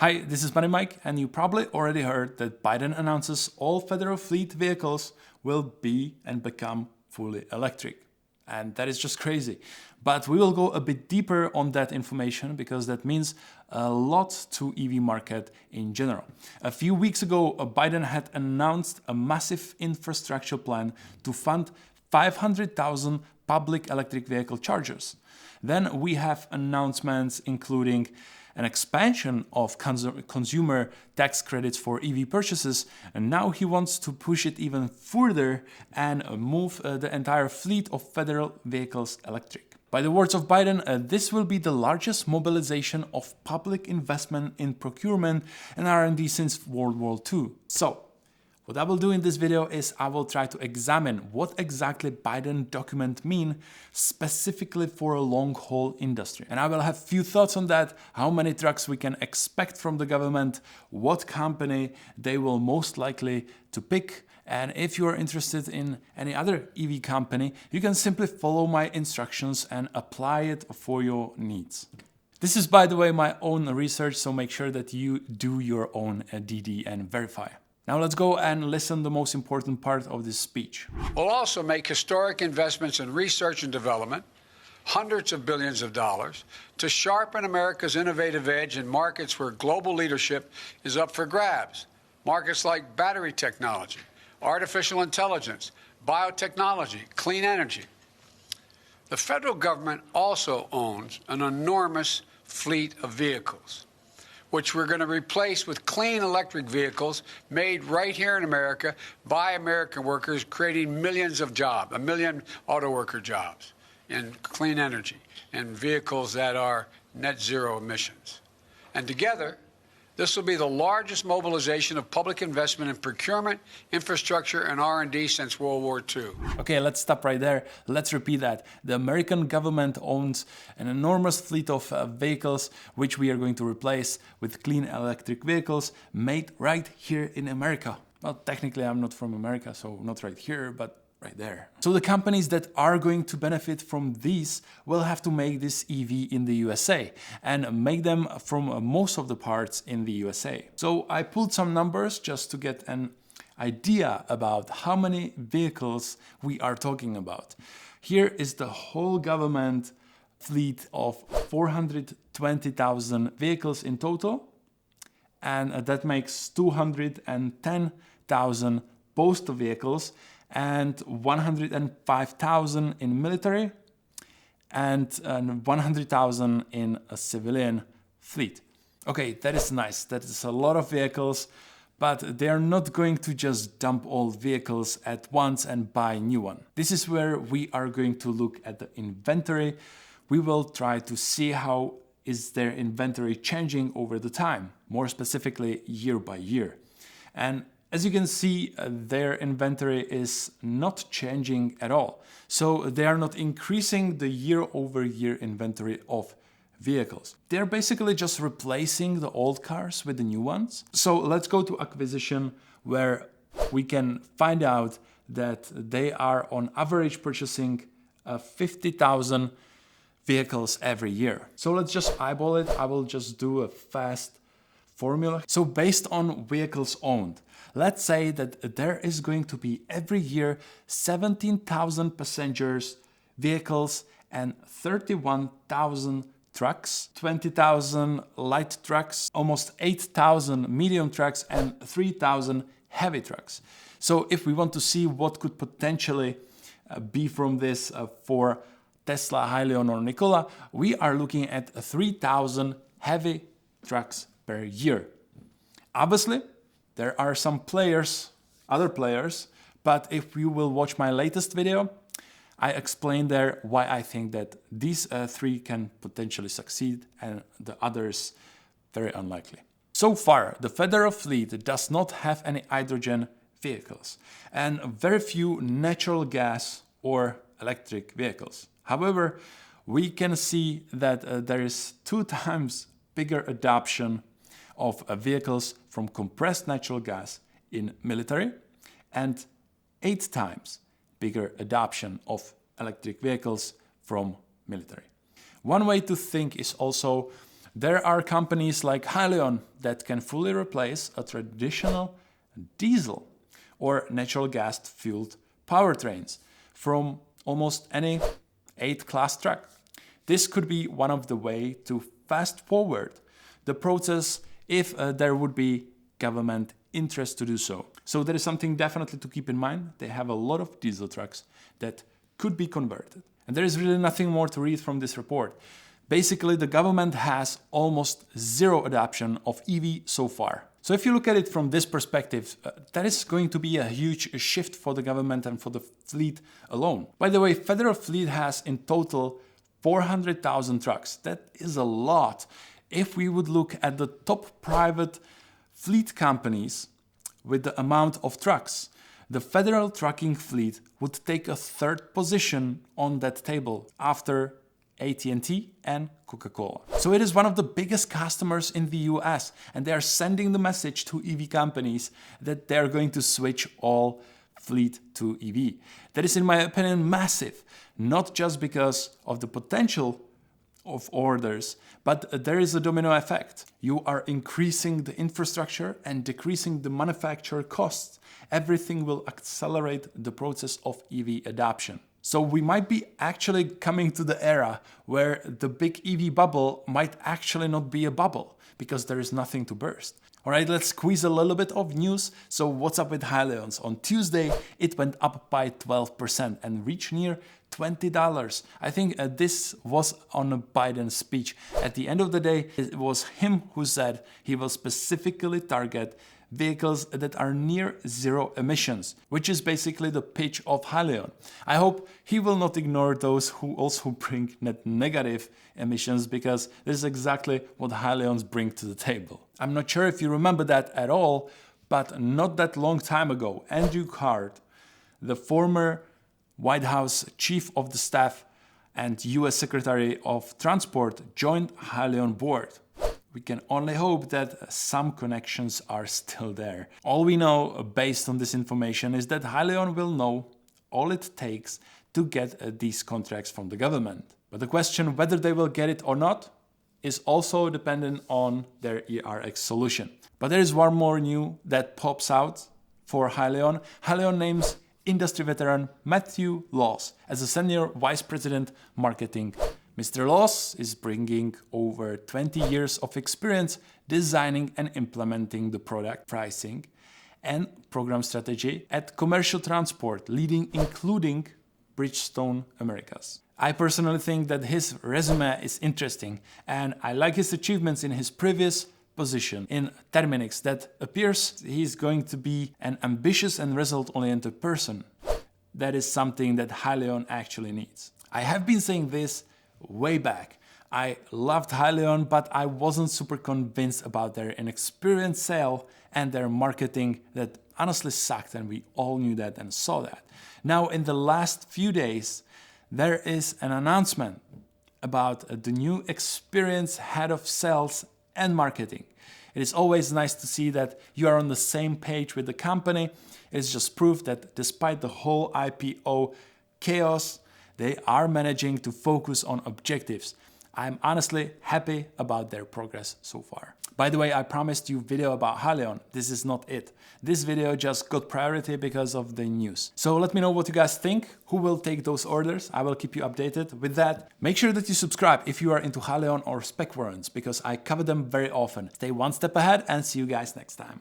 Hi, this is Money Mike, and you probably already heard that Biden announces all federal fleet vehicles will be and become fully electric. And that is just crazy. But we will go a bit deeper on that information because that means a lot to EV market in general. A few weeks ago, Biden had announced a massive infrastructure plan to fund 500,000 public electric vehicle chargers. Then we have announcements including an expansion of consumer tax credits for EV purchases, and now he wants to push it even further and move the entire fleet of federal vehicles electric. By the words of Biden, this will be the largest mobilization of public investment in procurement and R&D since World War II. So, what I will do in this video is I will try to examine what exactly Biden document mean specifically for a long-haul industry. And I will have few thoughts on that, how many trucks we can expect from the government, what company they will most likely to pick, and if you are interested in any other EV company, you can simply follow my instructions and apply it for your needs. This is, by the way, my own research, so make sure that you do your own DD and verify. Now let's go and listen to the most important part of this speech. We'll also make historic investments in research and development, hundreds of billions of dollars, to sharpen America's innovative edge in markets where global leadership is up for grabs. Markets like battery technology, artificial intelligence, biotechnology, clean energy. The federal government also owns an enormous fleet of vehicles, which we're going to replace with clean electric vehicles made right here in America by American workers, creating millions of jobs, 1 million auto worker jobs in clean energy and vehicles that are net zero emissions. And together, this will be the largest mobilization of public investment in procurement, infrastructure, and R&D since World War II. Okay, let's stop right there. Let's repeat that. The American government owns an enormous fleet of vehicles, which we are going to replace with clean electric vehicles made right here in America. Well, technically, I'm not from America, so not right here, but right there. So the companies that are going to benefit from these will have to make this EV in the USA and make them from most of the parts in the USA. So I pulled some numbers just to get an idea about how many vehicles we are talking about. Here is the whole government fleet of 420,000 vehicles in total, and that makes 210,000 postal vehicles and 105,000 in military and 100,000 in a civilian fleet. Okay, that is nice. That is a lot of vehicles, but they are not going to just dump all vehicles at once and buy a new one. This is where we are going to look at the inventory. We will try to see how is their inventory changing over the time, more specifically year by year. And as you can see, their inventory is not changing at all. So they are not increasing the year-over-year inventory of vehicles. They're basically just replacing the old cars with the new ones. So let's go to acquisition, where we can find out that they are on average purchasing 50,000 vehicles every year. So let's just eyeball it. I will just do a fast formula. So based on vehicles owned, let's say that there is going to be every year 17,000 passengers vehicles and 31,000 trucks, 20,000 light trucks, almost 8,000 medium trucks, and 3,000 heavy trucks. So if we want to see what could potentially be from this for Tesla, Hyliion, or Nikola, we are looking at 3,000 heavy trucks per year. Obviously, there are some players, other players, but if you will watch my latest video, I explained there why I think that these three can potentially succeed and the others very unlikely. So far, the federal fleet does not have any hydrogen vehicles and very few natural gas or electric vehicles. However, we can see that there is 2 times bigger adoption of vehicles from compressed natural gas in military and 8 times bigger adoption of electric vehicles from military. One way to think is also There are companies like Hyliion that can fully replace a traditional diesel or natural gas fueled powertrains from almost any 8-class truck. This could be one of the way to fast forward the process if there would be government interest to do so. So there is something definitely to keep in mind. They have a lot of diesel trucks that could be converted. And there is really nothing more to read from this report. Basically, the government has almost zero adoption of EV so far. So if you look at it from this perspective, that is going to be a huge shift for the government and for the fleet alone. By the way, federal fleet has in total 400,000 trucks. That is a lot. If we would look at the top private fleet companies with the amount of trucks, the federal trucking fleet would take a third position on that table after AT&T and Coca-Cola. So it is one of the biggest customers in the US, and they are sending the message to EV companies that they are going to switch all fleet to EV. That is, in my opinion, massive, not just because of the potential of orders, but there is a domino effect. You are increasing the infrastructure and decreasing the manufacturer costs. Everything will accelerate the process of EV adoption. So we might be actually coming to the era where the big EV bubble might actually not be a bubble because there is nothing to burst. All right, let's squeeze a little bit of news. So what's up with Hyliion? On Tuesday, it went up by 12% and reached near $20. I think this was on a Biden speech. At the end of the day, it was him who said he will specifically target vehicles that are near zero emissions, which is basically the pitch of Hyliion. I hope he will not ignore those who also bring net negative emissions, because this is exactly what Hyliions bring to the table. I'm not sure if you remember that at all, but not that long time ago, Andrew Card, the former White House Chief of the Staff and US Secretary of Transport, joined Hyliion board. We can only hope that some connections are still there. All we know based on this information is that Hyliion will know all it takes to get these contracts from the government. But the question whether they will get it or not is also dependent on their ERX solution. But there is one more new that pops out for Hyliion. Hyliion names industry veteran Matthew Laws as a Senior Vice President Marketing. Mr. Laws is bringing over 20 years of experience designing and implementing the product pricing and program strategy at commercial transport, including Bridgestone Americas. I personally think that his resume is interesting, and I like his achievements in his previous position in Terminix. That appears he's going to be an ambitious and result-oriented person. That is something that Hyliion actually needs. I have been saying this way back. I loved Hyliion, but I wasn't super convinced about their inexperienced sale and their marketing that honestly sucked, and we all knew that and saw that. Now, in the last few days, there is an announcement about the new experienced head of sales and marketing. It is always nice to see that you are on the same page with the company. It's just proof that despite the whole IPO chaos, they are managing to focus on objectives. I'm honestly happy about their progress so far. By the way, I promised you a video about Hyliion. This is not it. This video just got priority because of the news. So let me know what you guys think. Who will take those orders? I will keep you updated. With that, make sure that you subscribe if you are into Hyliion or spec warrants, because I cover them very often. Stay one step ahead and see you guys next time.